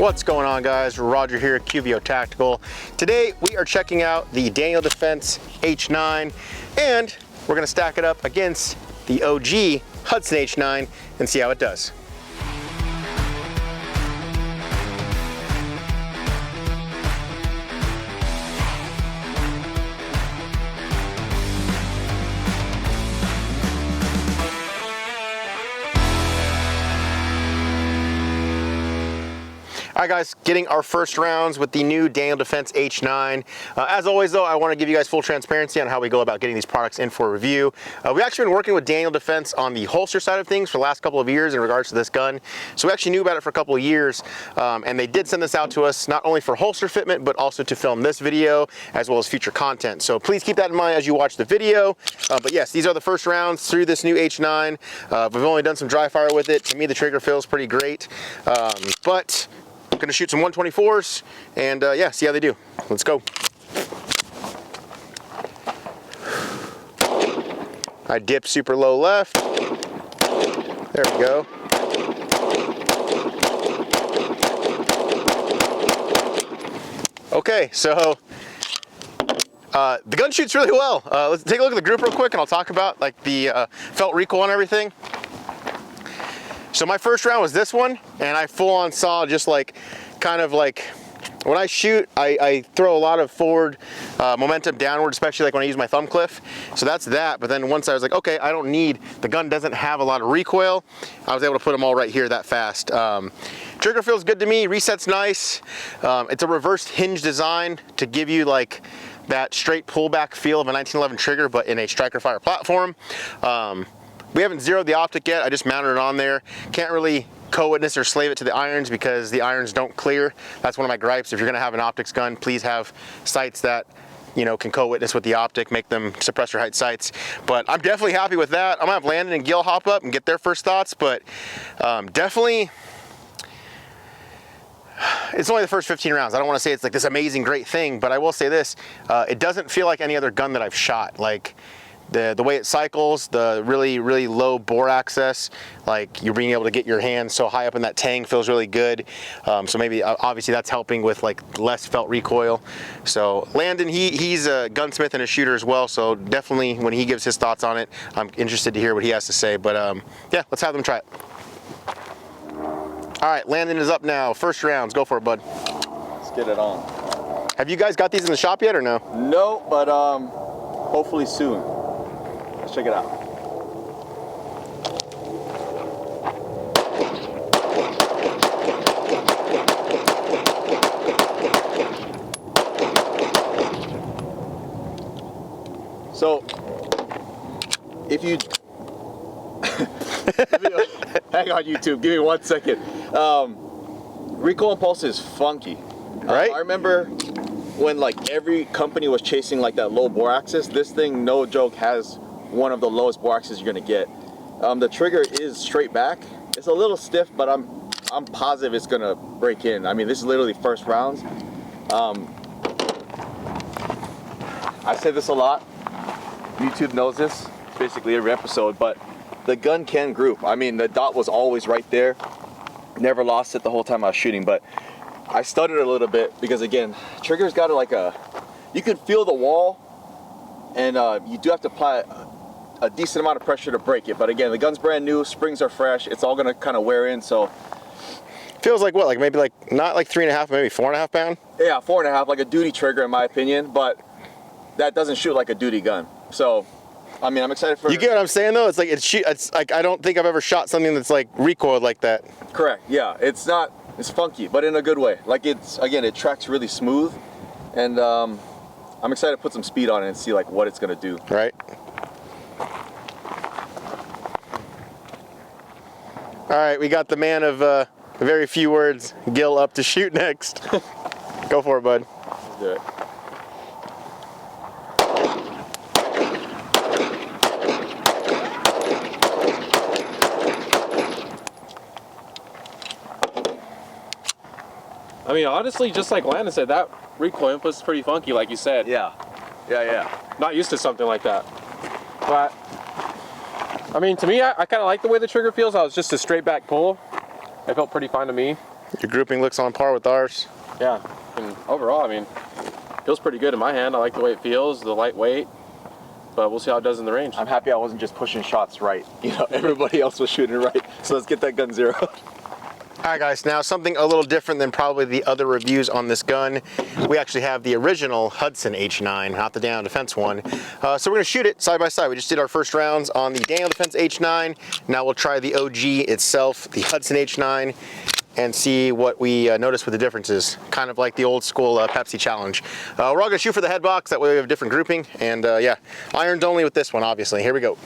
What's going on, guys? Roger here at QVO Tactical. Today we are checking out the Daniel Defense H9 and we're going to stack it up against the OG Hudson H9 and see how it does. All right, guys, getting our first rounds with the new Daniel Defense H9. As always, though, I want to give you guys full transparency on how we go about getting these products in for review. We've actually been working with Daniel Defense on the holster side of things for the last couple of years in regards to this gun. So we actually knew about it for a couple of years, and they did send this out to us not only for holster fitment, but also to film this video as well as future content. So please keep that in mind as you watch the video. But yes, these are the first rounds through this new H9. We've only done some dry fire with it. To me, the trigger feels pretty great, but I'm gonna shoot some 124s and yeah, see how they do. Let's go. I dip super low left. There we go. Okay, so the gun shoots really well. Let's take a look at the group real quick and I'll talk about like the felt recoil and everything. So my first round was this one, and I full on saw just like, kind of like, when I shoot, I throw a lot of forward momentum downward, especially like when I use my thumb cliff. So that's that, but then once I was like, okay, I don't need, the gun doesn't have a lot of recoil, I was able to put them all right here that fast. Trigger feels good to me, reset's nice. It's a reversed hinge design to give you like that straight pullback feel of a 1911 trigger, but in a striker fire platform. We haven't zeroed the Optic yet, I just mounted it on there. Can't really co-witness or slave it to the irons because the irons don't clear. That's one of my gripes. If you're gonna have an optics gun, please have sights that, you know, can co-witness with the Optic, make them suppressor height sights. But I'm definitely happy with that. I'm gonna have Landon and Gil hop up and get their first thoughts, but definitely, it's only the first 15 rounds. I don't want to say it's like this amazing, great thing, but I will say this, it doesn't feel like any other gun that I've shot. Like, the way it cycles, the really low bore access, like you're being able to get your hands so high up in that tang feels really good. So maybe obviously that's helping with like less felt recoil. So Landon, he's a gunsmith and a shooter as well, so definitely when he gives his thoughts on it, I'm interested to hear what he has to say. But yeah, let's have them try it. All right, Landon is up now. First rounds, go for it, bud. Let's get it on. Have you guys got these in the shop yet or no? No, but hopefully soon. Let's check it out. So, if you hang on YouTube, give me 1 second. Recoil impulse is funky. Right? I remember when like every company was chasing like that low bore axis. This thing, no joke, has one of the lowest bore axes you're gonna get. The trigger is straight back. It's a little stiff, but I'm positive it's gonna break in. I mean, this is literally first rounds. I say this a lot. YouTube knows this, basically every episode, but the gun can group. I mean, the dot was always right there. Never lost it the whole time I was shooting, but I stuttered a little bit because again, trigger's got like you can feel the wall, and you do have to apply a decent amount of pressure to break it. But again, the gun's brand new, springs are fresh, it's all gonna kind of wear in, so. Feels like what, like maybe like, not like 3.5, maybe 4.5 pound? Yeah, 4.5, like a duty trigger in my opinion, but that doesn't shoot like a duty gun. So, I mean, I'm excited for. You get what I'm saying though? It's like, it's like, I don't think I've ever shot something that's like recoiled like that. Correct, yeah, it's funky, but in a good way. Like again, it tracks really smooth, and I'm excited to put some speed on it and see like what it's gonna do. Right. All right, we got the man of very few words, Gil, up to shoot next. Go for it, bud. Let's do it. I mean, honestly, just like Landon said, that recoil input is pretty funky, like you said. Yeah. Not used to something like that. But, I mean, to me, I kind of like the way the trigger feels. I was just a straight back pull. It felt pretty fine to me. Your grouping looks on par with ours. Yeah, and overall, I mean, feels pretty good in my hand. I like the way it feels, the lightweight, but we'll see how it does in the range. I'm happy I wasn't just pushing shots right. You know, everybody else was shooting right. So let's get that gun zeroed. All right, guys, now something a little different than probably the other reviews on this gun. We actually have the original Hudson H9, not the Daniel Defense one. So we're gonna shoot it side by side. We just did our first rounds on the Daniel Defense H9. Now we'll try the OG itself, the Hudson H9, and see what we notice with the differences. Kind of like the old school Pepsi challenge. We're all gonna shoot for the head box, that way we have a different grouping. And yeah, irons only with this one, obviously. Here we go.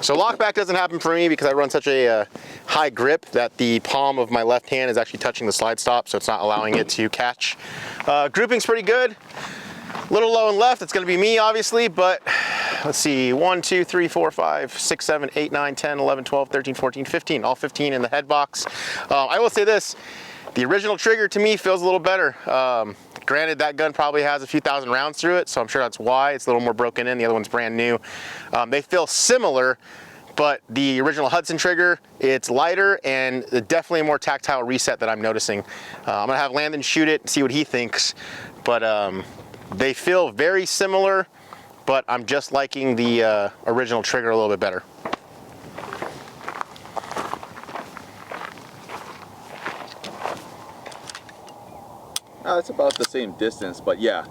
So lockback doesn't happen for me because I run such a high grip that the palm of my left hand is actually touching the slide stop, so it's not allowing it to catch. Grouping's pretty good. A little low and left, it's gonna be me obviously, but let's see, 1, 2, 3, 4, 5, 6, 7, 8, 9, 10, 11, 12, 13, 14, 15, all 15 in the head box. I will say this, the original trigger to me feels a little better. Granted, that gun probably has a few thousand rounds through it, so I'm sure that's why. It's a little more broken in, the other one's brand new. They feel similar, but the original Hudson trigger, it's lighter and definitely a more tactile reset that I'm noticing. I'm gonna have Landon shoot it and see what he thinks, but they feel very similar, but I'm just liking the original trigger a little bit better. It's about the same distance, but yeah,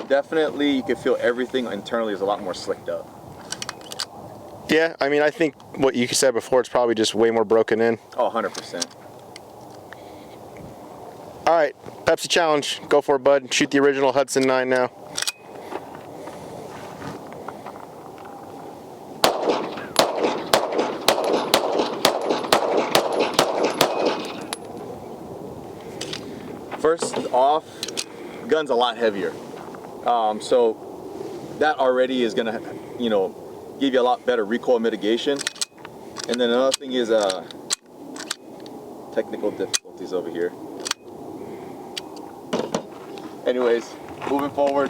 definitely you can feel everything internally is a lot more slicked up. Yeah, I mean, I think what you said before, it's probably just way more broken in. Oh, 100%. All right, Pepsi challenge, go for it, bud. Shoot the original Hudson 9 now. First off, gun's a lot heavier. So that already is gonna, you know, give you a lot better recoil mitigation. And then another thing is technical difficulties over here. Anyways, moving forward.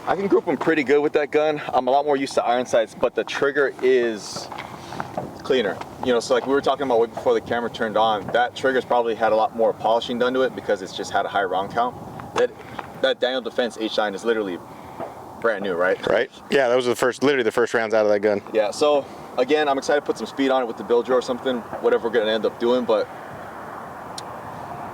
I can group them pretty good with that gun. I'm a lot more used to iron sights, but the trigger is cleaner. You know, so like we were talking about way before the camera turned on, that trigger's probably had a lot more polishing done to it because it's just had a high round count. That Daniel Defense H9 is literally brand new, right? Right. Yeah, that was literally the first rounds out of that gun. Yeah, so again, I'm excited to put some speed on it with the bill draw or something, whatever we're gonna end up doing, but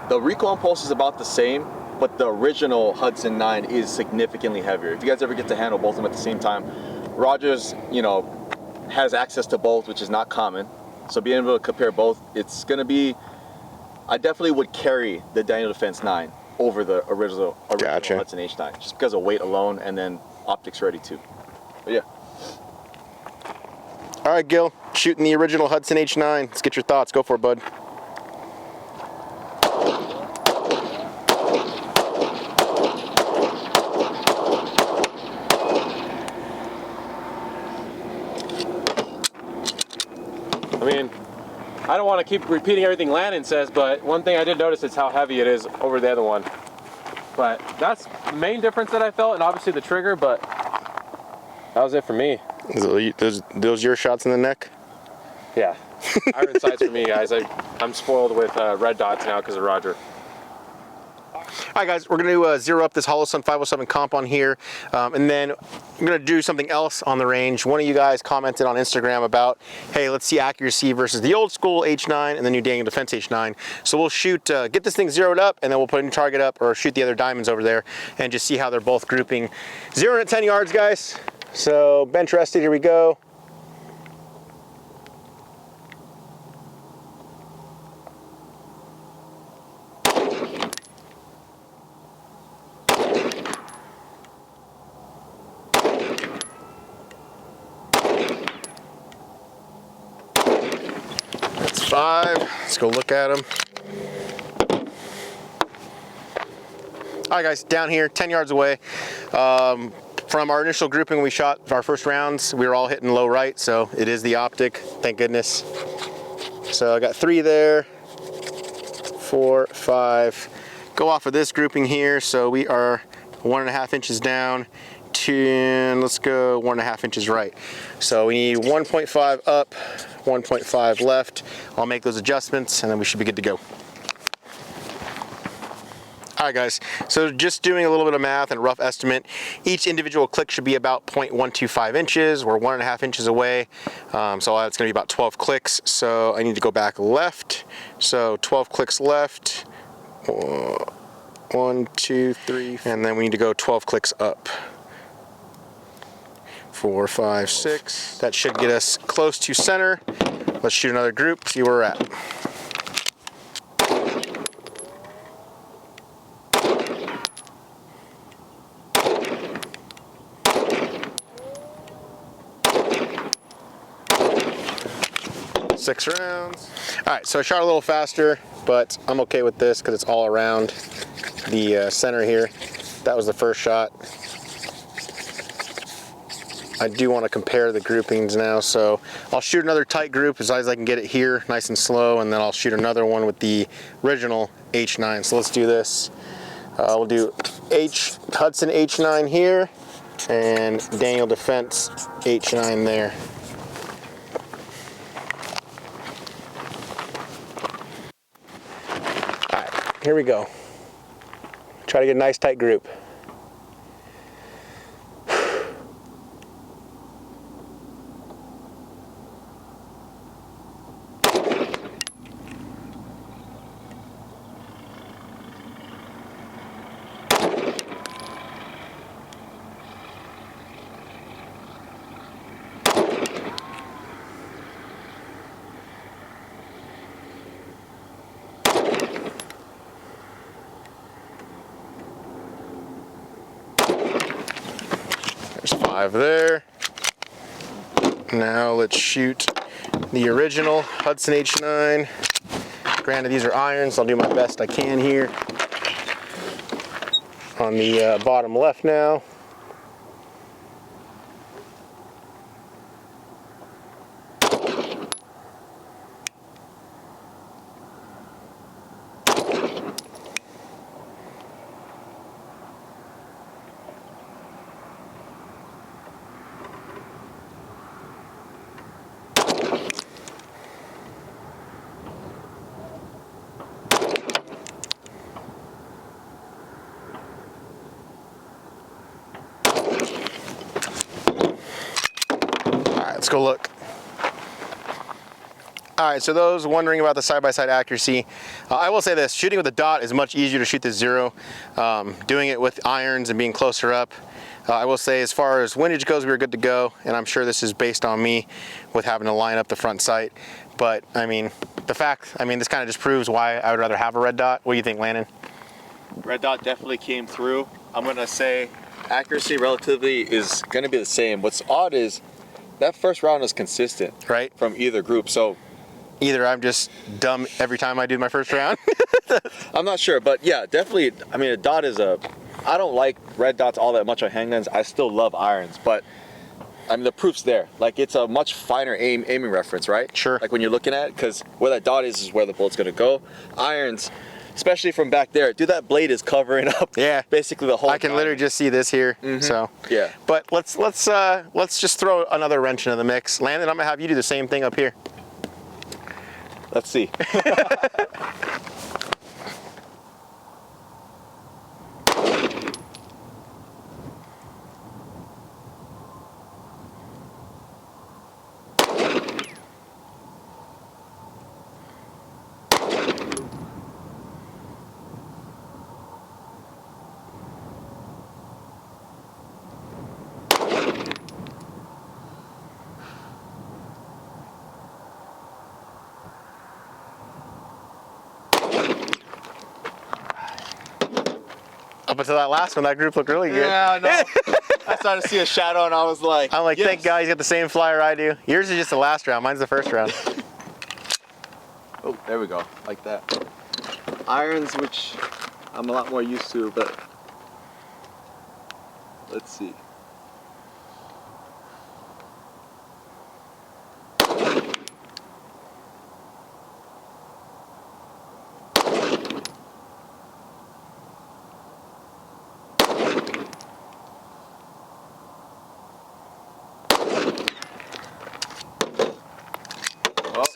the recoil impulse is about the same, but the original Hudson 9 is significantly heavier. If you guys ever get to handle both of them at the same time, Rogers, you know, has access to both, which is not common. So being able to compare both, it's gonna be, I definitely would carry the Daniel Defense 9 over the original Gotcha. Hudson H9, just because of weight alone, and then optics ready too. But yeah. All right, Gil, shooting the original Hudson H9. Let's get your thoughts. Go for it, bud. I mean, I don't want to keep repeating everything Landon says, but one thing I did notice is how heavy it is over the other one. But that's the main difference that I felt, and obviously the trigger, but that was it for me. Those your shots in the neck? Yeah. Iron sights for me, guys. I'm spoiled with red dots now because of Roger. All right, guys, we're going to zero up this Holosun 507 comp on here, and then I'm going to do something else on the range. One of you guys commented on Instagram about, hey, let's see accuracy versus the old school H9 and the new Daniel Defense H9. So we'll shoot, get this thing zeroed up, and then we'll put a new target up or shoot the other diamonds over there and just see how they're both grouping. 0 to 10 yards, guys. So bench rested, here we go. That's 5. Let's go look at them. All right, guys, down here, 10 yards away. From our initial grouping when we shot our first rounds, we were all hitting low right, so it is the Optic, thank goodness. So I got 3 there, 4, 5. go off of this grouping here. So we are 1.5 inches down to, let's go 1.5 inches right. So we need 1.5 up, 1.5 left. I'll make those adjustments and then we should be good to go. All right, guys, so just doing a little bit of math and a rough estimate, each individual click should be about 0.125 inches. We're 1.5 inches away, so that's gonna be about 12 clicks. So I need to go back left. So 12 clicks left, 1, 2, 3, and then we need to go 12 clicks up. 4, 5, 6. That should get us close to center. Let's shoot another group, see where we're at. Six rounds. All right, so I shot a little faster, but I'm okay with this because it's all around the center here. That was the first shot. I do want to compare the groupings now, so I'll shoot another tight group as high as I can get it here, nice and slow, and then I'll shoot another one with the original H9. So let's do this. We'll do Hudson H9 here, and Daniel Defense H9 there. Here we go. Try to get a nice tight group. There's 5 there. Now let's shoot the original Hudson H9. Granted, these are irons, so I'll do my best I can here. On the bottom left now. Let's go look. All right, so those wondering about the side-by-side accuracy, I will say this, shooting with a dot is much easier to shoot the zero. Doing it with irons and being closer up, I will say as far as windage goes, we were good to go, and I'm sure this is based on me with having to line up the front sight. But I mean, this kind of just proves why I would rather have a red dot. What do you think, Landon? Red dot definitely came through. I'm gonna say accuracy relatively is gonna be the same. What's odd is that first round is consistent, right, from either group. So either I'm just dumb every time I do my first round. I'm not sure, but yeah, definitely. I mean, a dot is I don't like red dots all that much on handguns. I still love irons, but I mean the proof's there. Like it's a much finer aiming reference, right? Sure. Like when you're looking at it, because where that dot is where the bullet's gonna go. Irons, especially from back there, dude, that blade is covering up. Yeah. Basically the whole. I can literally just see this here. Mm-hmm. So yeah. But let's just throw another wrench into the mix. Landon, I'm gonna have you do the same thing up here. Let's see. Up until that last one, that group looked really good. Yeah, I know. I started to see a shadow and I was like, I'm like, yes. Thank God he's got the same flyer I do. Yours is just the last round, mine's the first round. Oh, there we go, like that. Irons, which I'm a lot more used to, but let's see.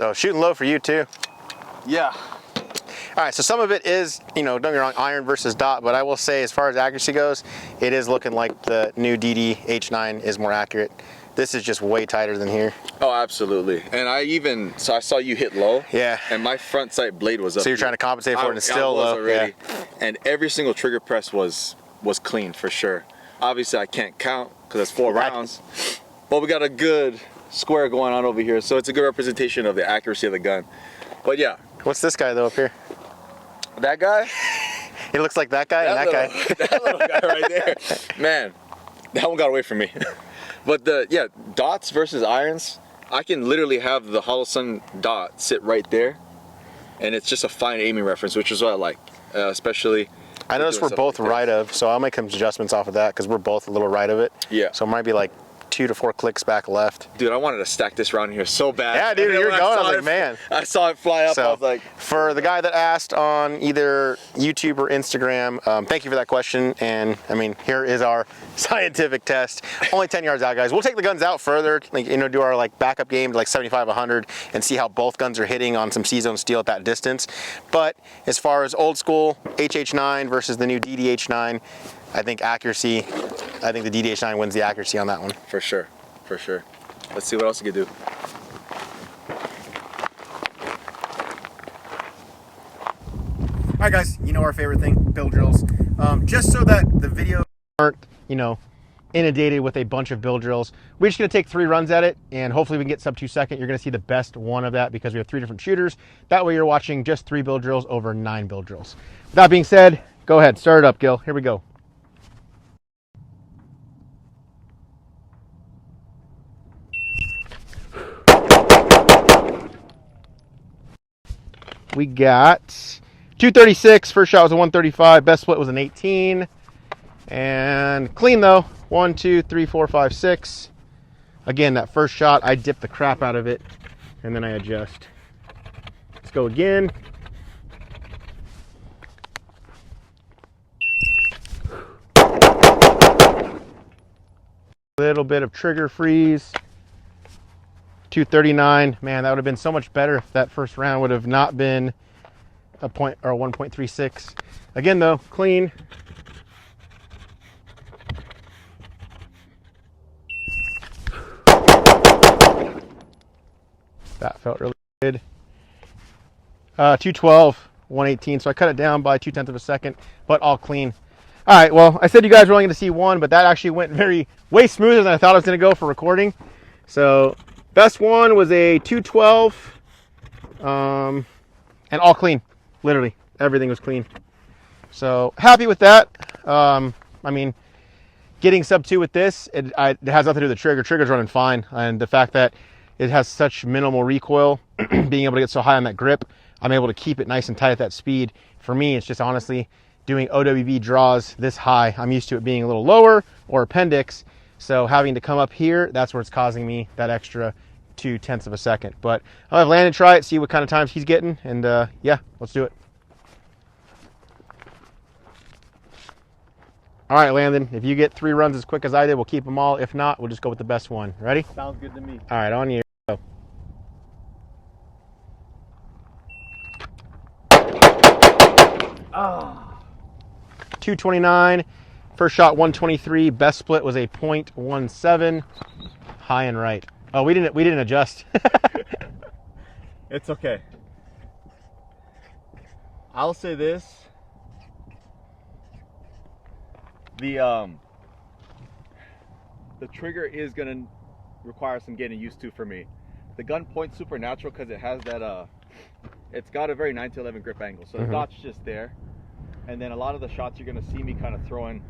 So shooting low for you too. Yeah. All right, so some of it is, don't get me wrong, iron versus dot, but I will say as far as accuracy goes, it is looking like the new DD H9 is more accurate. This is just way tighter than here. Oh, absolutely. And I saw you hit low. Yeah. And my front sight blade was up. So you're trying to compensate for it and it's still low. Already. Yeah. And every single trigger press was clean for sure. Obviously, I can't count because it's 4 rounds, but we got a good square going on over here, so it's a good representation of the accuracy of the gun. But yeah. What's this guy though up here? That guy? He looks like that guy and that guy. That little guy right there. Man, that one got away from me. But dots versus irons, I can literally have the Hudson dot sit right there, and it's just a fine aiming reference, which is what I like, especially. I noticed we're both right of, so I'll make some adjustments off of that because we're both a little right of it. Yeah. So it might be like 2 to 4 clicks back left. Dude, I wanted to stack this round here so bad. Yeah, dude, you're going. I was like, man. I saw it fly up. So, I was like, for the guy that asked on either YouTube or Instagram, thank you for that question. And I mean, here is our scientific test. Only 10 yards out, guys. We'll take the guns out further, do our like backup game to like 75, 100, and see how both guns are hitting on some C-zone steel at that distance. But as far as old school HH9 versus the new DDH9, I think the DDH9 wins the accuracy on that one. for sure, for sure. Let's see what else you can do. All right, guys, our favorite thing, build drills. Just so that the videos aren't, inundated with a bunch of build drills, we're just gonna take 3 runs at it, and hopefully we can get sub 2 second. You're gonna see the best one of that because we have 3 different shooters. That way you're watching just 3 build drills over 9 build drills. With that being said, go ahead, start it up, Gil. Here we go. We got 236. First shot was a 135. Best split was an 18. And clean though. 1, 2, 3, 4, 5, 6. Again, that first shot, I dip the crap out of it and then I adjust. Let's go again. A little bit of trigger freeze. 239. Man, that would have been so much better if that first round would have not been a 1.36. Again though, clean. That felt really good. 212, 118. So I cut it down by 0.2 of a second, but all clean. All right, well, I said you guys were only going to see one, but that actually went way smoother than I thought it was going to go for recording. So best one was a 212, and all clean. Literally, everything was clean. So happy with that. I mean, getting sub 2 with this, it has nothing to do with the trigger. Trigger's running fine, and the fact that it has such minimal recoil, being able to get so high on that grip, I'm able to keep it nice and tight at that speed. For me, it's just honestly doing OWV draws this high. I'm used to it being a little lower or appendix, so having to come up here, that's where it's causing me that extra 0.2 of a second. But I'll have Landon try it, see what kind of times he's getting, and yeah, let's do it. All right, Landon, if you get 3 runs as quick as I did, we'll keep them all. If not, we'll just go with the best one. Ready? Sounds good to me. All right, on you. Go. Ah. 229. First shot 123. Best split was a 0.17. High and right. Oh, we didn't adjust. It's okay. I'll say this. The trigger is gonna require some getting used to for me. The gun points super natural because it has that it's got a very 9-11 grip angle, so the dot's just there, and then a lot of the shots you're gonna see me kind of throwing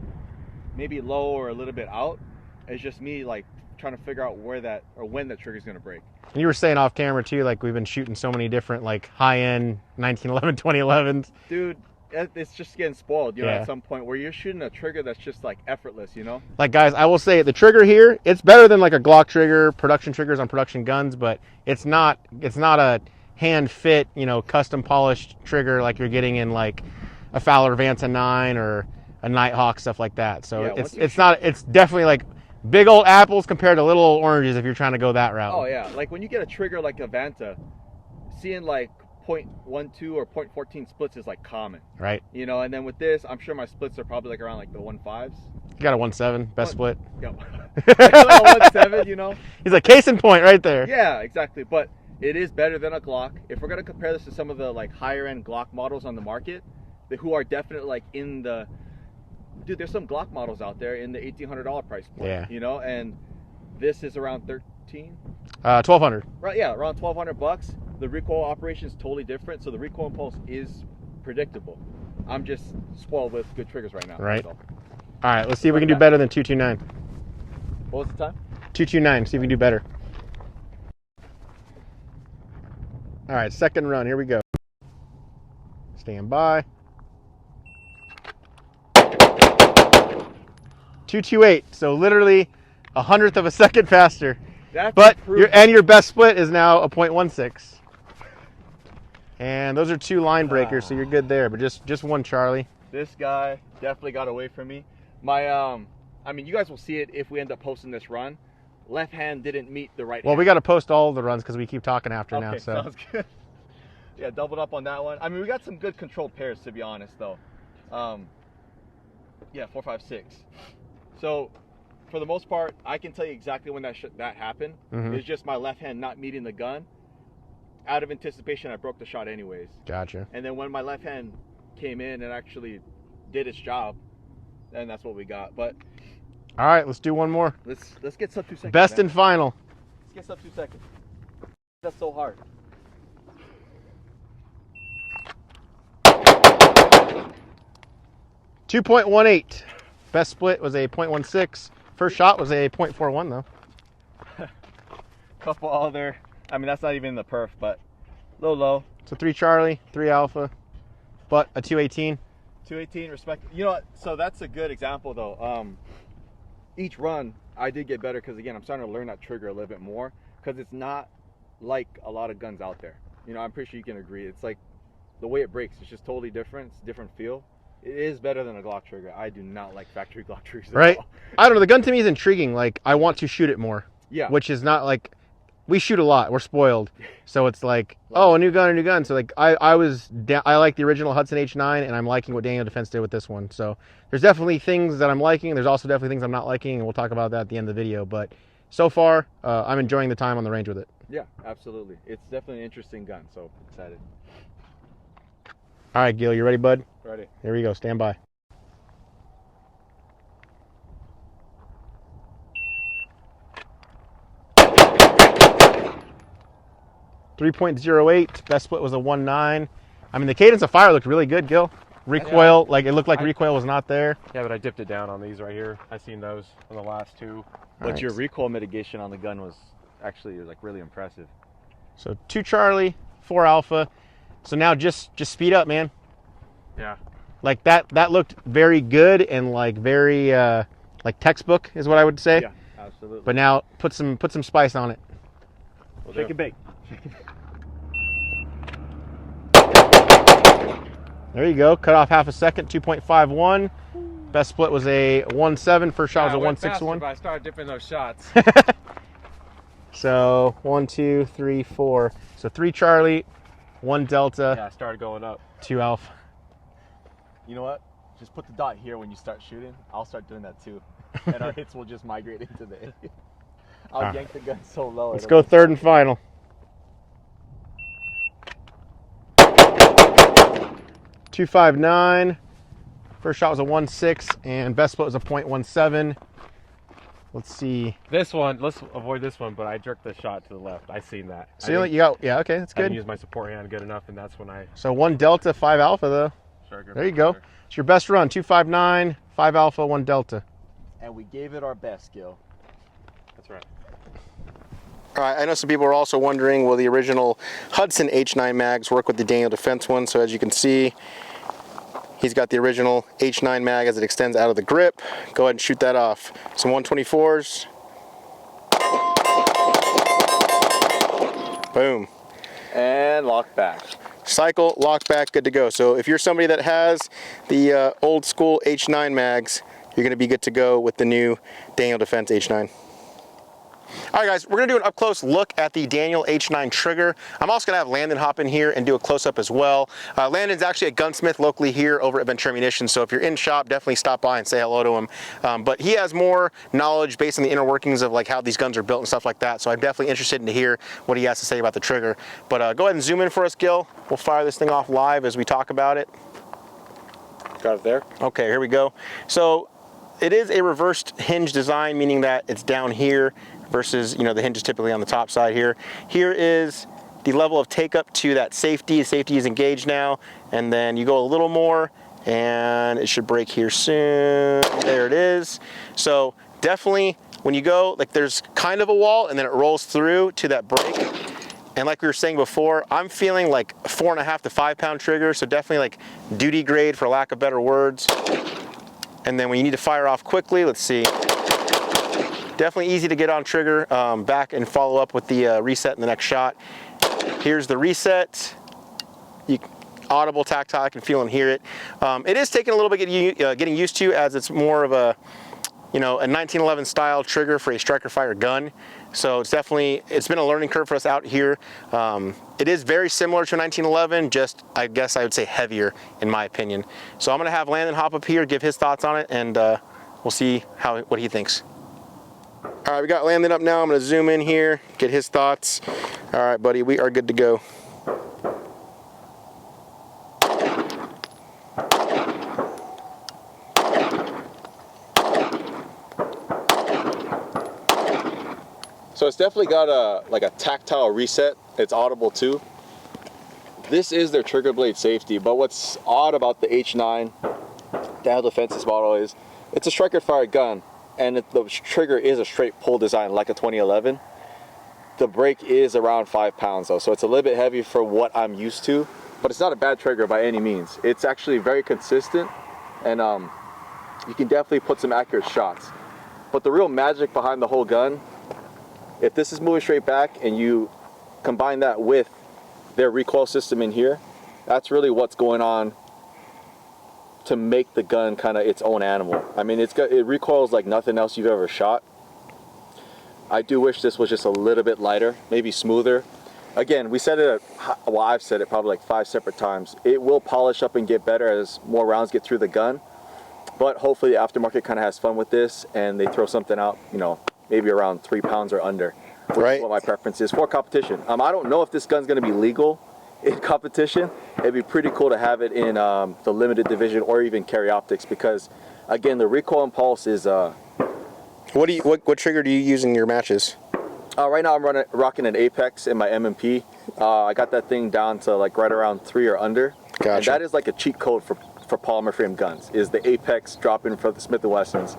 maybe low or a little bit out. It's just me like trying to figure out where that or when that trigger's gonna break. And you were saying off camera too, like we've been shooting so many different like high-end 1911, 2011s. Dude, it's just getting spoiled, you know, Yeah. at some point where you're shooting a trigger that's just like effortless, you know? Like guys, I will say the trigger here, it's better than like a Glock trigger, production triggers on production guns, but it's not a hand fit, custom polished trigger like you're getting in like a Fowler Vanta 9 or a Nighthawk, stuff like that. So Yeah, it's definitely like big old apples compared to little old oranges if you're trying to go that route. Oh yeah, like when you get a trigger like a Vanta, seeing like 0.12 or 0.14 splits is like common. Right. You know, and then with this, I'm sure my splits are probably like around like the 1.5s. You got a 1.7 best split. Yo. Like a 1.7, you know? He's like, case in point right there. Yeah, exactly. But it is better than a Glock. If we're gonna compare this to some of the like higher end Glock models on the market, who are definitely like in the, dude, there's some Glock models out there in the $1,800 price point. Yeah. You know, and this is around 13. 1,200. Right. Yeah, around $1,200. The recoil operation is totally different, so the recoil impulse is predictable. I'm just spoiled with good triggers right now. Right. So. All right, let's see if we can do better than 229. What was the time? 229, see if we can do better. All right, second run, here we go. Stand by. 228, so literally 100th of a second faster. That's But improved. your best split is now a 0.16. And those are 2 line breakers, so you're good there. But just one, Charlie. This guy definitely got away from me. My I mean, you guys will see it if we end up posting this run. Left hand didn't meet the right. Well, hand. we got to post all of the runs because we keep talking after Okay, now. So sounds good. Yeah, doubled up on that one. I mean, we got some good controlled pairs, to be honest, though. Yeah, 4, 5, 6. So, for the most part, I can tell you exactly when that happened. Mhm. It's just my left hand not meeting the gun. Out of anticipation, I broke the shot anyways. gotcha. And then when my left hand came in and actually did its job, then that's what we got. But All right, let's do one more. let's get sub 2 seconds. Best man. and final. Let's get sub 2 seconds. That's so hard. .18. Best split was a .16. First shot was a .41 though. Couple other. I mean, that's not even the perf, but low. So 3 Charlie, 3 Alpha, but a 218. 218, respect. You know what? So that's a good example, though. Each run, I did get better because, again, I'm starting to learn that trigger a little bit more because it's not like a lot of guns out there. You know, I'm pretty sure you can agree. It's like the way it breaks. It's just totally different. It's a different feel. It is better than a Glock trigger. I do not like factory Glock triggers at Right? all. I don't know. The gun to me is intriguing. Like, I want to shoot it more. Yeah. Which is not like, we shoot a lot. We're spoiled. So it's like, oh, a new gun. So like, I like the original Hudson H9, and I'm liking what Daniel Defense did with this one. So there's definitely things that I'm liking. There's also definitely things I'm not liking, and we'll talk about that at the end of the video. But so far, I'm enjoying the time on the range with it. Yeah, absolutely. It's definitely an interesting gun, so excited. All right, Gil, you ready, bud? Ready. Here we go. Stand by. .08. Best split was a 1.9. I mean, the cadence of fire looked really good, Gil. Recoil, like it looked like recoil was not there. Yeah, but I dipped it down on these right here. I seen those on the last 2. But Alright. your recoil mitigation on the gun was actually like really impressive. So 2 Charlie, 4 Alpha. So now just speed up, man. Yeah. Like that looked very good and like very like textbook is what I would say. Yeah, absolutely. But now put some spice on it. We'll Shake do. and bake. There you go. Cut off half a second. 2.51. Best split was a 1.7. First shot Yeah, I went was a faster, 1.61. but I started dipping those shots. So 1, 2, 3, 4. So 3 Charlie, 1 Delta, Yeah, I started going up. 2 Alpha. You know what? Just put the dot here when you start shooting. I'll start doing that too. And our hits will just migrate into the area. I'll Alright. yank the gun so low. Let's it'll go third and final. 2.59. First shot was a 1.6, and best split was a 0.17. Let's see. This one, let's avoid this one, but I jerked the shot to the left. I seen that. So you got, yeah, okay, that's I didn't good. use my support hand good enough, and that's when I So 1 Delta, 5 Alpha though. started. There you go. It's your best run. 2.59, 5 Alpha, 1 Delta. And we gave it our best, Gil. That's right. All right, I know some people are also wondering, will the original Hudson H9 mags work with the Daniel Defense one? So as you can see, he's got the original H9 mag as it extends out of the grip. Go ahead and shoot that off. Some 124s. Boom. And lock back. Cycle, lock back, good to go. So if you're somebody that has the old school H9 mags, you're gonna be good to go with the new Daniel Defense H9. All right, guys, we're gonna do an up-close look at the Daniel H9 trigger. I'm also gonna have Landon hop in here and do a close-up as well. Landon's actually a gunsmith locally here over at Ventura Munitions, so if you're in shop, definitely stop by and say hello to him. But he has more knowledge based on the inner workings of like how these guns are built and stuff like that, so I'm definitely interested in to hear what he has to say about the trigger. But go ahead and zoom in for us, Gil. We'll fire this thing off live as we talk about it. Got it there. Okay, here we go. So it is a reversed hinge design, meaning that it's down here versus, you know, the hinge is typically on the top side here. Here is the level of take up to that safety. Safety is engaged now, and then you go a little more and it should break here soon. There it is. So definitely when you go, like there's kind of a wall and then it rolls through to that break. And like we were saying before, I'm feeling like 4.5 to 5 pound trigger, so definitely like duty grade for lack of better words. And then when you need to fire off quickly, let's see. Definitely easy to get on trigger, back and follow up with the reset in the next shot. Here's the reset. Audible, tactile, I can feel and hear it. It is taking a little bit getting used to, as it's more of a, you know, a 1911 style trigger for a striker fire gun. So it's been a learning curve for us out here. It is very similar to a 1911, just I guess I would say heavier in my opinion. So I'm gonna have Landon hop up here, give his thoughts on it, and we'll see what he thinks. All right, we got Landon up now. I'm gonna zoom in here, get his thoughts. All right, buddy, we are good to go. So it's definitely got a tactile reset. It's audible too. This is their trigger blade safety, but what's odd about the H9 Daniel Defense's model is it's a striker fire gun, and the trigger is a straight pull design like a 2011. The break is around 5 pounds though, so it's a little bit heavy for what I'm used to, but it's not a bad trigger by any means. It's actually very consistent, and you can definitely put some accurate shots. But the real magic behind the whole gun, if this is moving straight back and you combine that with their recoil system in here, that's really what's going on to make the gun kind of its own animal. I mean, it recoils like nothing else you've ever shot. I do wish this was just a little bit lighter, maybe smoother. Again, we said it, well, I've said it probably like 5 separate times. It will polish up and get better as more rounds get through the gun, but hopefully the aftermarket kind of has fun with this and they throw something out, you know, maybe around 3 pounds or under, which is what my preference is for competition. I don't know if this gun's going to be legal in competition. It'd be pretty cool to have it in the limited division or even carry optics, because again, the recoil and pulse is what trigger do you use in your matches? Right now I'm rocking an Apex in my M&P. I got that thing down to like right around 3 or under. Gotcha. And that is like a cheat code for polymer frame guns, is the Apex drop-in for the Smith & Wessons.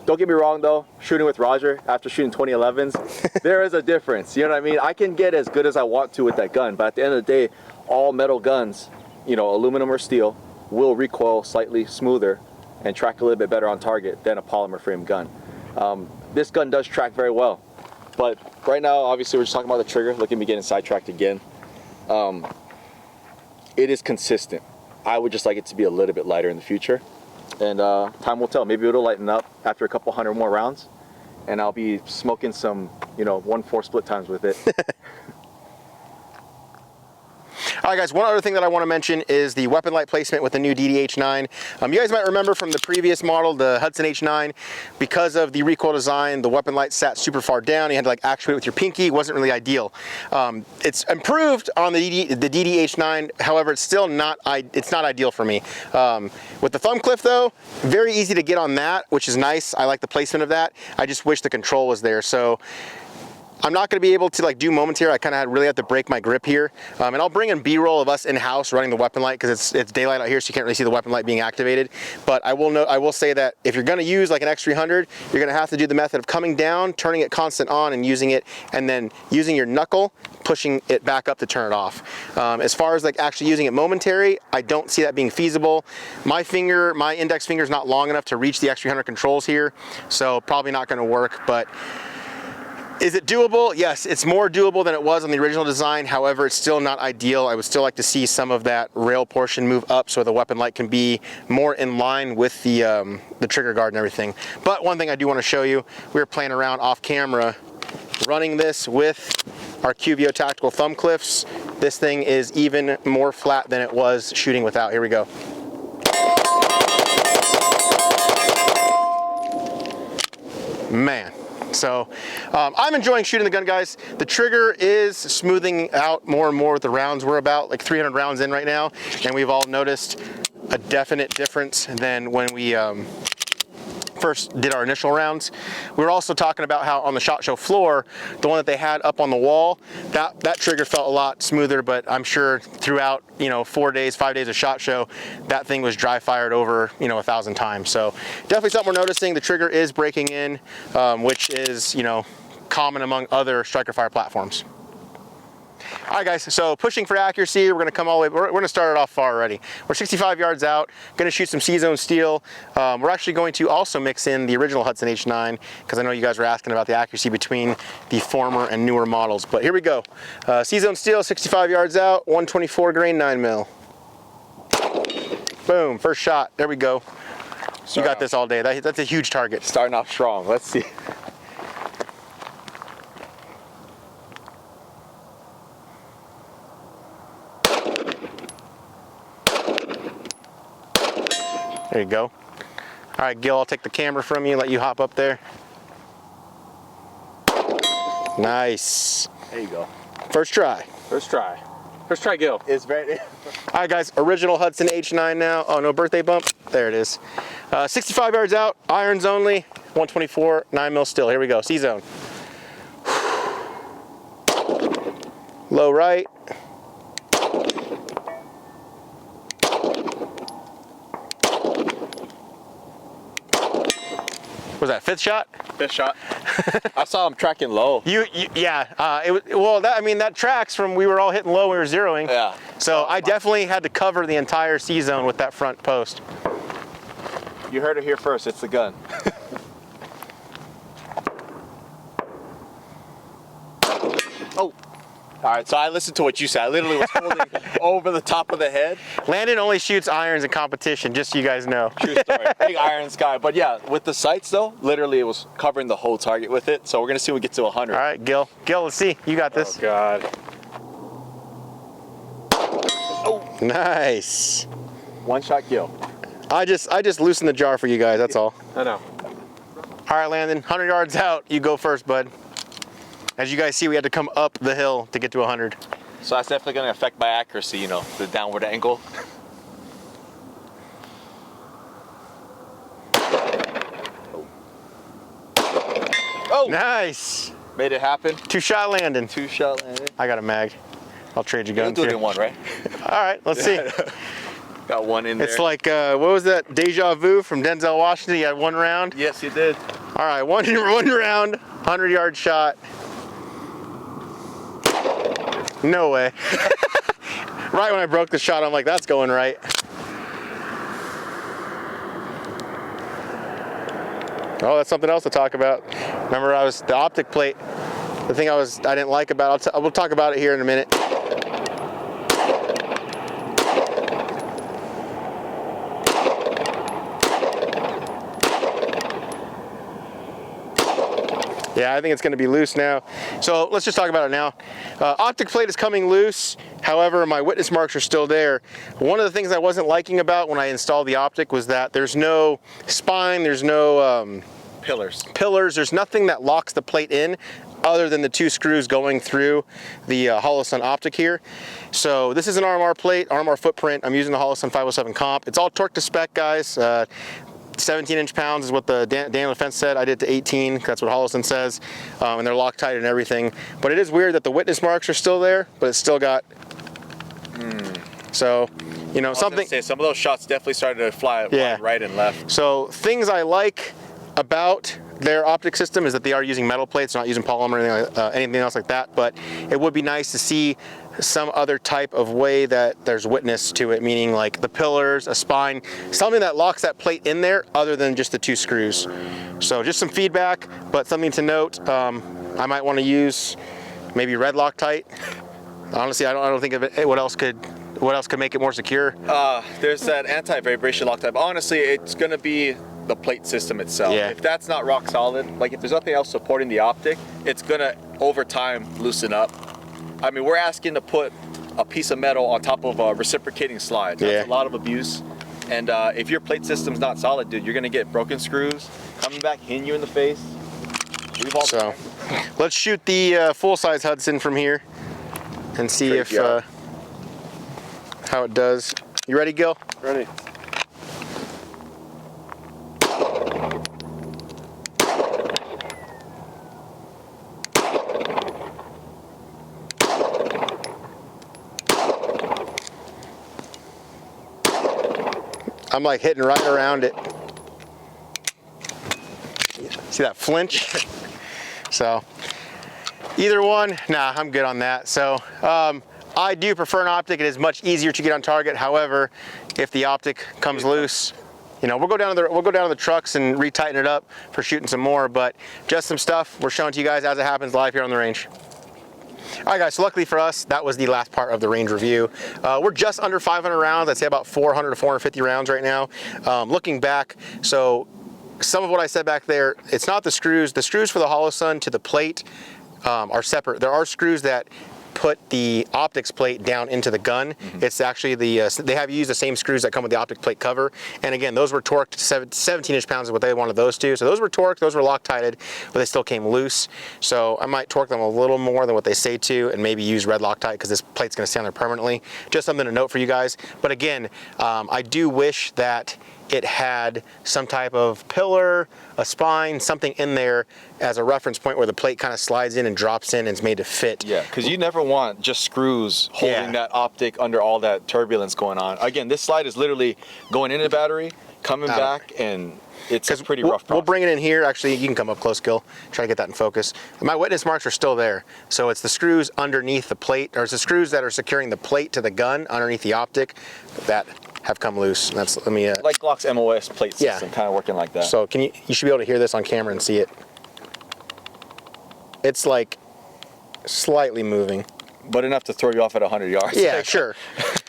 Don't get me wrong though, shooting with Roger after shooting 2011s, there is a difference, you know what I mean? I can get as good as I want to with that gun, but at the end of the day, all metal guns, you know, aluminum or steel, will recoil slightly smoother and track a little bit better on target than a polymer frame gun. This gun does track very well, but right now, obviously we're just talking about the trigger. Look at me getting sidetracked again. It is consistent. I would just like it to be a little bit lighter in the future. And time will tell. Maybe it'll lighten up after a couple hundred more rounds, and I'll be smoking some, you know, 1/4 split times with it. All right, guys, one other thing that I want to mention is the weapon light placement with the new DD-H9. You guys might remember from the previous model, the Hudson H9, because of the recoil design, the weapon light sat super far down. You had to like actuate it with your pinky. It wasn't really ideal. It's improved on the DD-H9. However, it's still not ideal for me. With the thumb clip though, very easy to get on that, which is nice. I like the placement of that. I just wish the control was there. So I'm not going to be able to like do momentary. I kind of really have to break my grip here, and I'll bring in B-roll of us in-house running the weapon light, because it's daylight out here, so you can't really see the weapon light being activated. But I will say that if you're going to use like an X300, you're going to have to do the method of coming down, turning it constant on, and using it, and then using your knuckle, pushing it back up to turn it off. As far as like actually using it momentary, I don't see that being feasible. My index finger is not long enough to reach the X300 controls here, so probably not going to work. But Is it doable? Yes, it's more doable than it was on the original design. However, it's still not ideal. I would still like to see some of that rail portion move up so the weapon light can be more in line with the trigger guard and everything. But one thing I do want to show you, we were playing around off camera, running this with our QVO tactical thumb cliffs. This thing is even more flat than it was shooting without. Here we go. Man. So I'm enjoying shooting the gun, guys. The trigger is smoothing out more and more with the rounds. We're about like 300 rounds in right now, and we've all noticed a definite difference than when we first did our initial rounds. We were also talking about how on the SHOT Show floor, the one that they had up on the wall, that trigger felt a lot smoother, but I'm sure throughout, you know, 4 days, 5 days of SHOT Show, that thing was dry fired over, you know, 1,000 times. So definitely something we're noticing. The trigger is breaking in, which is, you know, common among other striker fire platforms. All right, guys, so pushing for accuracy, we're gonna come all the way, we're gonna start it off far already. We're 65 yards out, gonna shoot some C-zone steel. We're actually going to also mix in the original Hudson H9, because I know you guys were asking about the accuracy between the former and newer models. But here we go. C-zone steel, 65 yards out, 124 grain 9mm. Boom, first shot, there we go. You got this all day, that's a huge target. Starting off strong, let's see. There you go. All right, Gil, I'll take the camera from you, let you hop up there. Nice. There you go. First try. First try. First try, Gil. It's very... All right, guys, original Hudson H9 now. Oh, no birthday bump. There it is. 65 yards out, irons only, 124, 9mm still. Here we go, C-zone. Low right. Was that fifth shot? Fifth shot. I saw him tracking low. Yeah. I mean, that tracks from we were all hitting low, we were zeroing. Yeah. So I definitely had to cover the entire C-zone with that front post. You heard it here first, it's the gun. Oh. All right, so I listened to what you said. I literally was holding over the top of the head. Landon only shoots irons in competition, just so you guys know. True story. Big irons guy. But yeah, with the sights though, literally it was covering the whole target with it. So we're gonna see when we get to 100. All right, Gil. Gil, let's see. You got this. Oh, God. Oh. Nice. One shot Gil. I just loosened the jar for you guys, that's all. I know. All right, Landon, 100 yards out. You go first, bud. As you guys see, we had to come up the hill to get to 100. So that's definitely gonna affect my accuracy, you know, the downward angle. Oh! Nice. Made it happen. Two-shot Landon. Two shot landed. I got a mag. I'll trade you You'll guns do it here. in one, right? All right, let's see. Got one in there. It's like, what was that? Deja Vu from Denzel Washington. He had one round. Yes, you did. All right, one round, 100-yard shot. No way. Right when I broke the shot, I'm like, that's going right. Oh, that's something else to talk about. Remember, the optic plate. The thing I didn't like about. We'll talk about it here in a minute. Yeah, I think it's going to be loose now. So let's just talk about it now. Optic plate is coming loose. However, my witness marks are still there. One of the things I wasn't liking about when I installed the optic was that there's no spine, there's no pillars, there's nothing that locks the plate in other than the two screws going through the Holosun optic here. So this is an RMR plate, RMR footprint. I'm using the Holosun 507 comp. It's all torque to spec, guys. 17 inch-pounds is what the Daniel Defense said. I did to 18, that's what Holosun says. And they're Loctite and everything. But it is weird that the witness marks are still there, but it's still got, so, you know, something. Say, some of those shots definitely started to fly right and left. So things I like about their optic system is that they are using metal plates, not using polymer or anything else like that. But it would be nice to see some other type of way that there's witness to it, meaning like the pillars, a spine, something that locks that plate in there other than just the 2 screws. So just some feedback, but something to note, I might want to use maybe red Loctite. Honestly, I don't think of it. What else could make it more secure? There's that anti-vibration Loctite. But honestly, it's going to be the plate system itself. Yeah. If that's not rock solid, like if there's nothing else supporting the Optic, it's going to over time loosen up. I mean, we're asking to put a piece of metal on top of a reciprocating slide. That's a lot of abuse. And if your plate system's not solid, dude, you're going to get broken screws coming back, hitting you in the face. We've all So let's shoot the full-size Hudson from here and see if how it does. You ready, Gil? Ready. I'm like hitting right around it. See that flinch? So either one, nah, I'm good on that. So I do prefer an Optic. It is much easier to get on target. However, if the Optic comes loose, you know, we'll go down to the trucks and retighten it up for shooting some more. But just some stuff we're showing to you guys as it happens live here on the range. All right, guys, so luckily for us, that was the last part of the range review. We're just under 500 rounds. I'd say about 400 to 450 rounds right now. Looking back, so some of what I said back there, it's not the screws. The screws for the Holosun to the plate are separate. There are screws that put the optics plate down into the gun. It's actually they have used the same screws that come with the optic plate cover. And again, those were torqued 17 inch-pounds is what they wanted those to. So those were torqued, those were Loctited, but they still came loose. So I might torque them a little more than what they say to and maybe use red Loctite because this plate's gonna stay on there permanently. Just something to note for you guys. But again, I do wish that it had some type of pillar, a spine, something in there as a reference point where the plate kind of slides in and drops in and it's made to fit. Yeah, because you never want just screws holding that optic under all that turbulence going on. Again, this slide is literally going into the battery, coming back, and it's a pretty rough process. We'll bring it in here. Actually, you can come up close, Gil. Try to get that in focus. My witness marks are still there. So it's the screws underneath the plate, or it's the screws that are securing the plate to the gun underneath the optic that have come loose. That's, let me like Glock's MOS plate system, kind of working like that. So you should be able to hear this on camera and see it. It's like slightly moving, but enough to throw you off at 100 yards. Yeah, sure.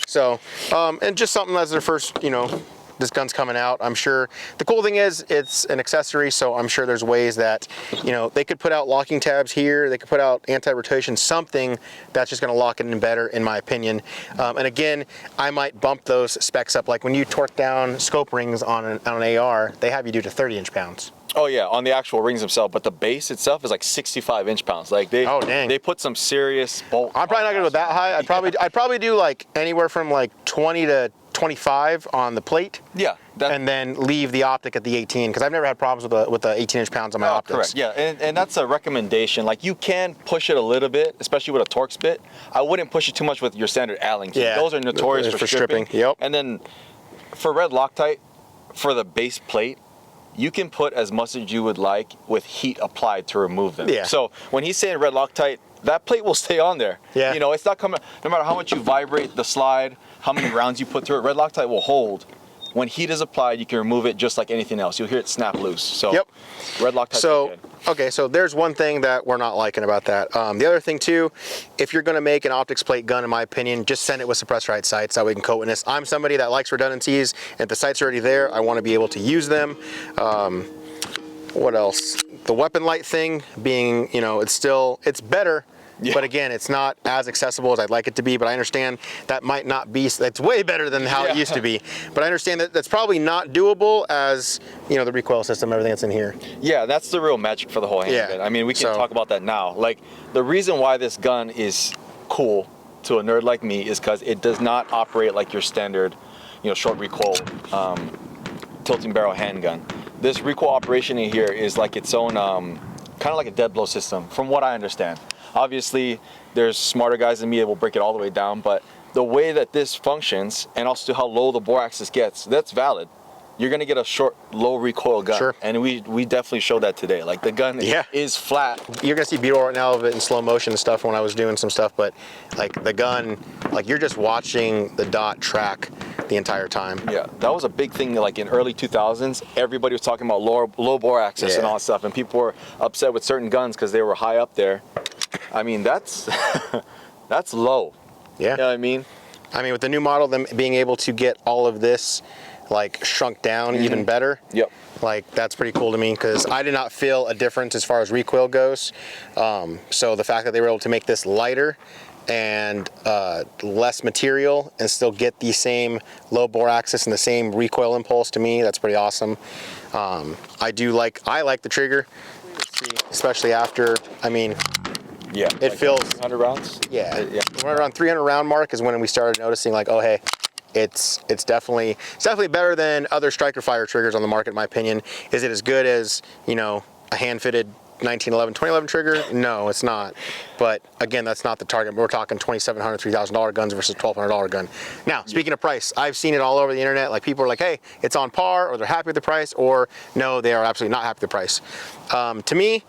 So and just something that's their first, you know, this gun's coming out. I'm sure the cool thing is it's an accessory, so I'm sure there's ways that, you know, they could put out locking tabs here, they could put out anti-rotation, something that's just going to lock it in better, in my opinion. And again, I might bump those specs up. Like when you torque down scope rings on an AR, they have you do to 30 inch-pounds. Oh yeah, on the actual rings themselves, but the base itself is like 65 inch-pounds. Like they put some serious bolt. I'm probably not gonna go that high. I'd probably do like anywhere from like 20 to 25 on the plate. Yeah. And then leave the optic at the 18, because I've never had problems with the 18 inch-pounds on my optics. Correct. Yeah, and that's a recommendation. Like you can push it a little bit, especially with a Torx bit. I wouldn't push it too much with your standard Allen key. Yeah. Those are notorious for stripping. Yep. And then for red Loctite, for the base plate, you can put as much as you would like with heat applied to remove them. Yeah. So when he's saying red Loctite, that plate will stay on there. Yeah. You know, it's not coming, no matter how much you vibrate the slide, how many rounds you put through it, red Loctite will hold. When heat is applied, you can remove it just like anything else. You'll hear it snap loose. So red Loctite. So, okay, so there's one thing that we're not liking about that. The other thing too, if you're gonna make an optics plate gun, in my opinion, just send it with suppressor sights that we can co-witness. I'm somebody that likes redundancies. If the sights are already there, I wanna be able to use them. What else? The weapon light thing being, you know, it's better. Yeah. But again, it's not as accessible as I'd like it to be, but I understand that might not be, it's way better than how it used to be. But I understand that that's probably not doable as, you know, the recoil system, everything that's in here. Yeah, that's the real magic for the whole handgun. I mean, we can talk about that now. Like, the reason why this gun is cool to a nerd like me is because it does not operate like your standard, you know, short recoil tilting barrel handgun. This recoil operation in here is like its own, kind of like a dead blow system, from what I understand. Obviously, there's smarter guys than me that will break it all the way down, but the way that this functions, and also how low the bore axis gets, that's valid. you're gonna get a short, low recoil gun. Sure. And we definitely showed that today. Like the gun is flat. You're gonna see B-roll right now of it in slow motion and stuff when I was doing some stuff, but like the gun, like you're just watching the dot track the entire time. Yeah, that was a big thing. Like in early 2000s, everybody was talking about low bore access and all that stuff, and people were upset with certain guns because they were high up there. I mean, that's that's low. Yeah. You know what I mean? I mean, with the new model, them being able to get all of this like shrunk down even better. Yep. Like that's pretty cool to me because I did not feel a difference as far as recoil goes. So the fact that they were able to make this lighter and less material and still get the same low bore access and the same recoil impulse, to me, that's pretty awesome. I like the trigger, especially after, I mean, yeah, it like feels 100 rounds. Yeah. Right around 300 round mark is when we started noticing like, oh hey, it's definitely better than other striker fire triggers on the market, in my opinion. Is it as good as, you know, a hand fitted 1911, 2011 trigger? No, it's not. But again, that's not the target. We're talking $2,700, $3,000 guns versus $1,200 gun. Now, speaking of price, I've seen it all over the internet. Like people are like, hey, it's on par, or they're happy with the price, or no, they are absolutely not happy with the price. To me,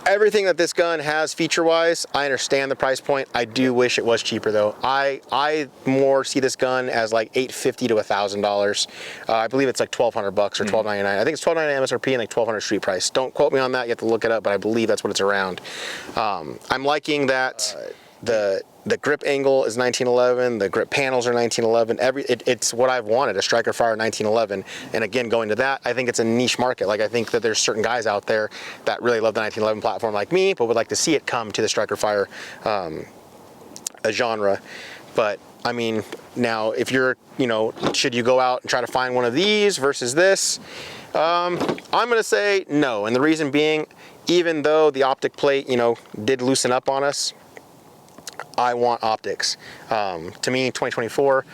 everything that this gun has feature-wise, I understand the price point. I do wish it was cheaper though. I more see this gun as like $850 to $1,000. I believe it's like $1,200 or $1,299. I think it's $1,299 MSRP and like $1,200 street price. Don't quote me on that. You have to look it up, but I believe that's what it's around. I'm liking that the grip angle is 1911. The grip panels are 1911. It's what I've wanted, a striker fire 1911. And again, going to that, I think it's a niche market. Like I think that there's certain guys out there that really love the 1911 platform like me, but would like to see it come to the striker fire genre. But I mean, now if you're, you know, should you go out and try to find one of these versus this? I'm gonna say no. And the reason being, even though the optic plate, you know, did loosen up on us, I want optics. To me, 2024,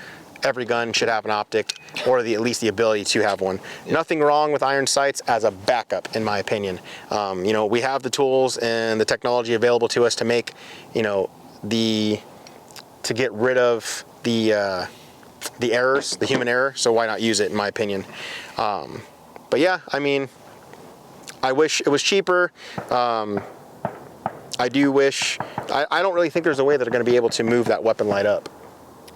every gun should have an optic, or at least the ability to have one. Nothing wrong with iron sights as a backup, in my opinion. You know, we have the tools and the technology available to us to make, you know, to get rid of the errors, the human error. So why not use it, in my opinion? But yeah, I mean, I wish it was cheaper. I do wish, I don't really think there's a way that they're going to be able to move that weapon light up.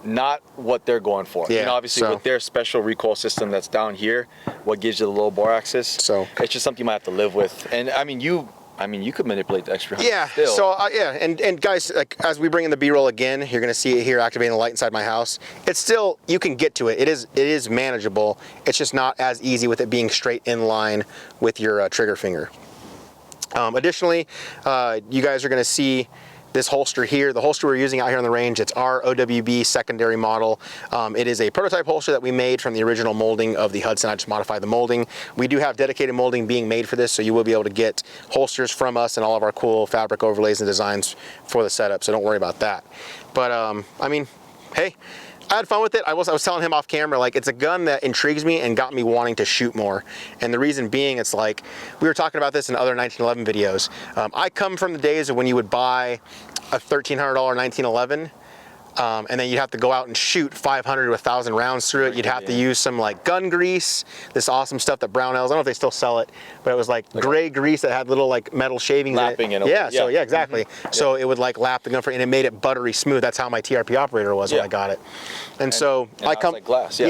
Not what they're going for. Yeah, you know, obviously with their special recoil system that's down here, what gives you the low bore access. So it's just something you might have to live with. And I mean, you could manipulate the extra. Yeah. Still. So yeah, and guys, like as we bring in the B-roll again, you're gonna see it here activating the light inside my house. It's still, you can get to it. It is manageable. It's just not as easy with it being straight in line with your trigger finger. Additionally, you guys are going to see this holster here. The holster we're using out here on the range, it's our OWB secondary model. It is a prototype holster that we made from the original molding of the Hudson. I just modified the molding. We do have dedicated molding being made for this, so you will be able to get holsters from us and all of our cool fabric overlays and designs for the setup, so don't worry about that. But I mean, hey, I had fun with it. I was telling him off camera, like, it's a gun that intrigues me and got me wanting to shoot more. And the reason being, it's like, we were talking about this in other 1911 videos. I come from the days of when you would buy a $1,300 1911, and then you'd have to go out and shoot 500 to 1,000 rounds through it. You'd have to use some like gun grease, this awesome stuff that Brownells, I don't know if they still sell it, but it was like gray grease that had little like metal shavings lapping in it. Yeah, so yeah, exactly. So it would like lap the gun and it made it buttery smooth. That's how my TRP operator was when I got it. And so I come, like glass,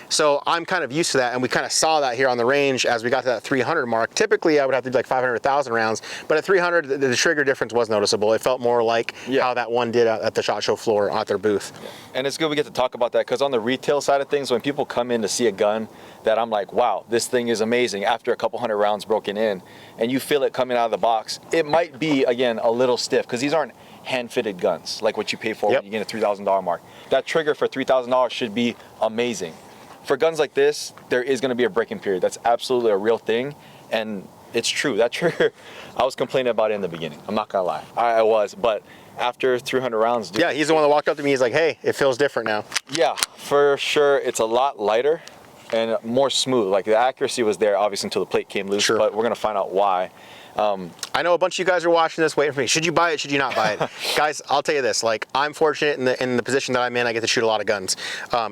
so I'm kind of used to that, and we kind of saw that here on the range as we got to that 300 mark. Typically I would have to do like 500,000 rounds, but at 300 the trigger difference was noticeable. It felt more like how that one did at the SHOT Show floor at their booth. And it's good we get to talk about that, because on the retail side of things, when people come in to see a gun that I'm like, wow, this thing is amazing, after a couple hundred rounds broken in, and you feel it coming out of the box, it might be, again, a little stiff, because these aren't hand-fitted guns like what you pay for when you get a $3,000 mark. That trigger for $3,000 should be amazing. For guns like this, there is going to be a break-in period. That's absolutely a real thing, and it's true. That trigger, I was complaining about it in the beginning. I'm not gonna lie, I was, but after 300 rounds, dude, yeah, he's the one that walked up to me. He's like, hey, it feels different now. Yeah, for sure. It's a lot lighter. and more smooth. Like the accuracy was there, obviously, until the plate came loose. Sure. But we're gonna find out why. I know a bunch of you guys are watching this waiting for me. Should you buy it? Should you not buy it? Guys, I'll tell you this. Like, I'm fortunate in the position that I'm in. I get to shoot a lot of guns.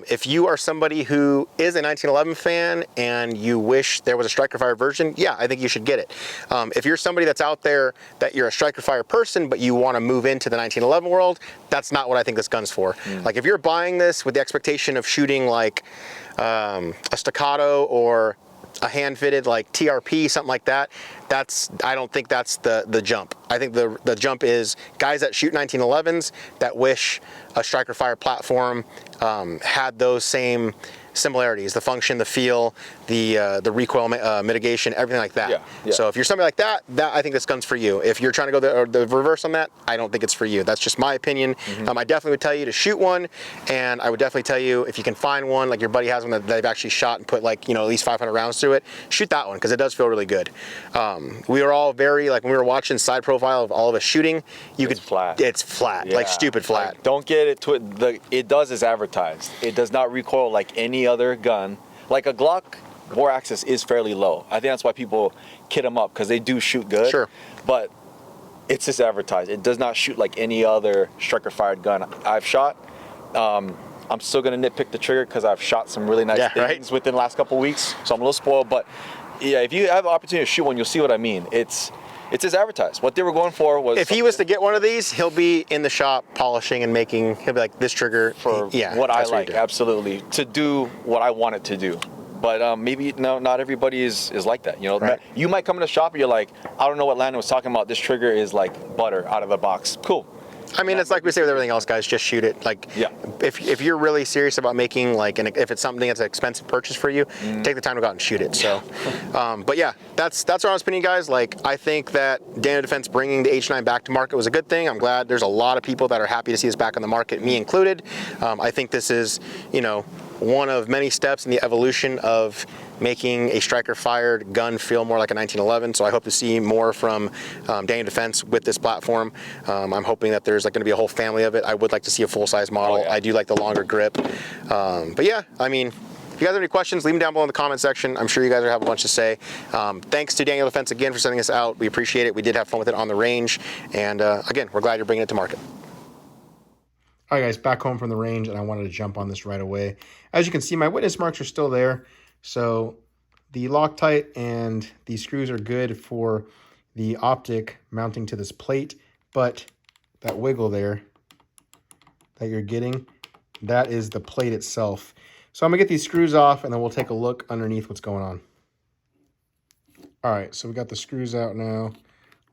If you are somebody who is a 1911 fan and you wish there was a striker fire version, yeah, I think you should get it. If you're somebody that's out there that you're a striker fire person, but you want to move into the 1911 world, that's not what I think this gun's for. Like, if you're buying this with the expectation of shooting like a staccato or a hand-fitted like TRP, something like that, I don't think that's the jump. I think the jump is guys that shoot 1911s that wish a striker fire platform had those same similarities, the function, the feel, the recoil mitigation, everything like that. Yeah. So if you're somebody like that, I think this gun's for you. If you're trying to go the reverse on that, I don't think it's for you. That's just my opinion. I definitely would tell you to shoot one, and I would definitely tell you if you can find one, like your buddy has one that they've actually shot and put like, at least 500 rounds through it, shoot that one because it does feel really good. We were all very, like when we were watching side profile of all of us shooting, It's flat. It's flat, like stupid flat. Like, don't get it it does as advertised. It does not recoil like any other gun. Like a Glock bore axis is fairly low. I think that's why people kit them up, because they do shoot good. Sure. But it's just advertised. It does not shoot like any other striker fired gun I've shot. I'm still gonna nitpick the trigger because I've shot some really nice things within the last couple weeks, so I'm a little spoiled. But yeah, if you have the opportunity to shoot one, you'll see what I mean. It's as advertised. What they were going for was, if he was to get one of these, he'll be in the shop polishing and making. He'll be like, this trigger for what I like, absolutely, to do what I want it to do. But maybe not everybody is like that. Right. You might come in the shop and you're like, I don't know what Landon was talking about. This trigger is like butter out of the box. Cool. I mean, it's like we say with everything else, guys. Just shoot it. Like, if you're really serious about making like, if it's something that's an expensive purchase for you, take the time to go out and shoot it. So, but yeah, that's our honest opinion, guys. Like, I think that Daniel Defense bringing the H9 back to market was a good thing. I'm glad there's a lot of people that are happy to see this back on the market, me included. I think this is, one of many steps in the evolution of making a striker fired gun feel more like a 1911. So I hope to see more from Daniel Defense with this platform. I'm hoping that there's like going to be a whole family of it. I would like to see a full size model. I do like the longer grip. But yeah, I mean, if you guys have any questions, leave them down below in the comment section. I'm sure you guys will have a bunch to say. Thanks to Daniel Defense again for sending us out. We appreciate it. We did have fun with it on the range. And again, we're glad you're bringing it to market. All right, guys, back home from the range, and I wanted to jump on this right away. As you can see, my witness marks are still there. So the Loctite and the screws are good for the Optic mounting to this plate, but that wiggle there that you're getting, that is the plate itself. So I'm gonna get these screws off and then we'll take a look underneath what's going on. All right, so we got the screws out now.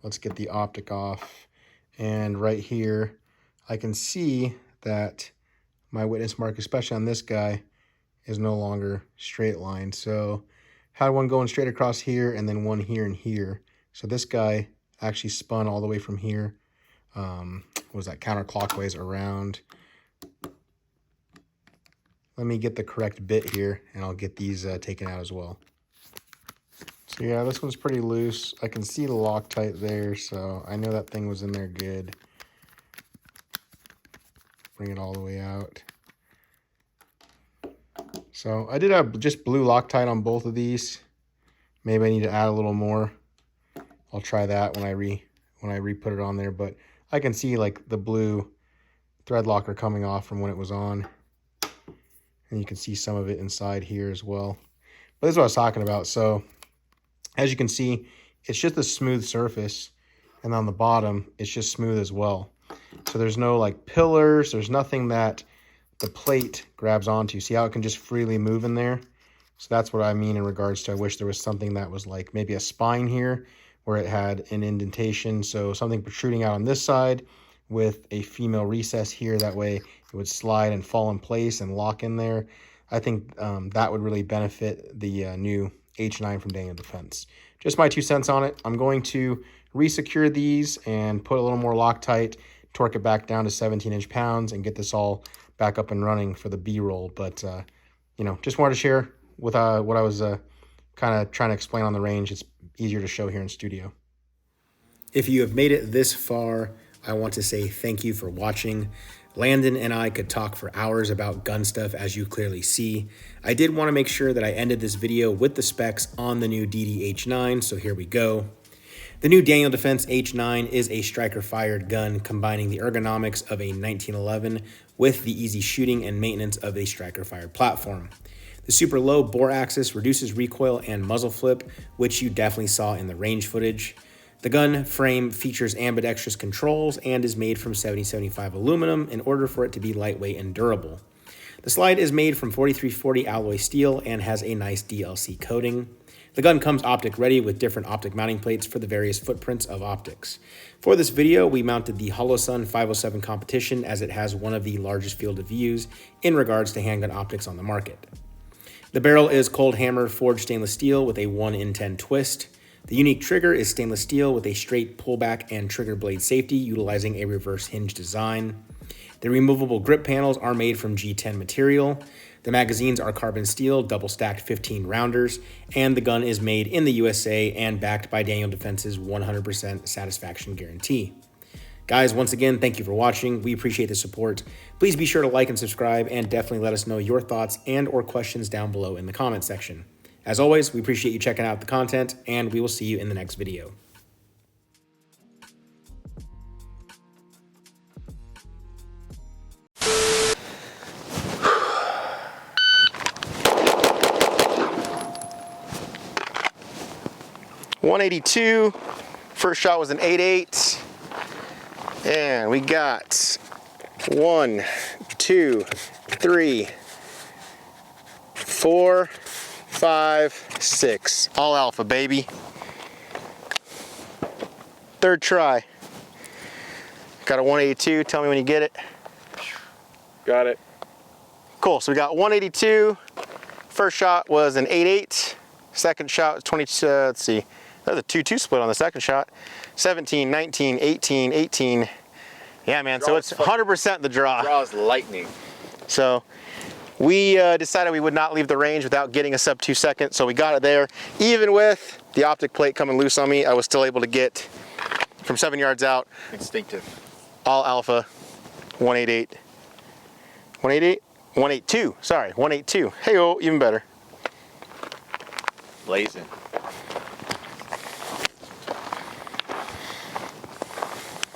Let's get the Optic off. And right here, I can see that my witness mark, especially on this guy, is no longer straight line. So had one going straight across here and then one here and here. So this guy actually spun all the way from here. Was that counterclockwise around? Let me get the correct bit here and I'll get these taken out as well. So yeah, this one's pretty loose. I can see the Loctite there, so I know that thing was in there good. Bring it all the way out. So I did have just blue Loctite on both of these. Maybe I need to add a little more. I'll try that when I re-put it on there, but I can see like the blue thread locker coming off from when it was on. And you can see some of it inside here as well. But this is what I was talking about. So as you can see, it's just a smooth surface. And on the bottom, it's just smooth as well. So there's no like pillars. There's nothing that the plate grabs onto. See how it can just freely move in there? So that's what I mean in regards to, I wish there was something that was like maybe a spine here where it had an indentation. So something protruding out on this side with a female recess here. That way it would slide and fall in place and lock in there. I think that would really benefit the new H9 from Daniel Defense. Just my 2 cents on it. I'm going to resecure these and put a little more Loctite, torque it back down to 17-inch pounds, and get this all back up and running for the B-roll. But, just wanted to share with what I was kind of trying to explain on the range. It's easier to show here in studio. If you have made it this far, I want to say thank you for watching. Landon and I could talk for hours about gun stuff, as you clearly see. I did want to make sure that I ended this video with the specs on the new DD-H9, so here we go. The new Daniel Defense H9 is a striker-fired gun combining the ergonomics of a 1911 with the easy shooting and maintenance of a striker-fired platform. The super low bore axis reduces recoil and muzzle flip, which you definitely saw in the range footage. The gun frame features ambidextrous controls and is made from 7075 aluminum in order for it to be lightweight and durable. The slide is made from 4340 alloy steel and has a nice DLC coating. The gun comes optic ready with different optic mounting plates for the various footprints of optics. For this video, we mounted the Hudson 507 competition as it has one of the largest field of views in regards to handgun optics on the market. The barrel is cold hammer forged stainless steel with a 1 in 10 twist. The unique trigger is stainless steel with a straight pullback and trigger blade safety utilizing a reverse hinge design. The removable grip panels are made from G10 material. The magazines are carbon steel, double stacked 15 rounders, and the gun is made in the USA and backed by Daniel Defense's 100% satisfaction guarantee. Guys, once again, thank you for watching. We appreciate the support. Please be sure to like and subscribe, and definitely let us know your thoughts and or questions down below in the comment section. As always, we appreciate you checking out the content, and we will see you in the next video. .182, first shot was an 8.8, and we got 1, 2, 3, 4, 5, 6, all alpha, baby. Third try. Got a 182, tell me when you get it. Got it. Cool, so we got 182, first shot was an 8.8, second shot was 22, let's see, that was a 2-2 split on the second shot. 17, 19, 18, 18. Yeah, man, so it's 100% the draw. Draw's lightning. So we decided we would not leave the range without getting a sub 2 second, so we got it there. Even with the optic plate coming loose on me, I was still able to get from 7 yards out. Instinctive. All alpha, 188. 188? 182, sorry, 182. Hey-oh, even better. Blazing.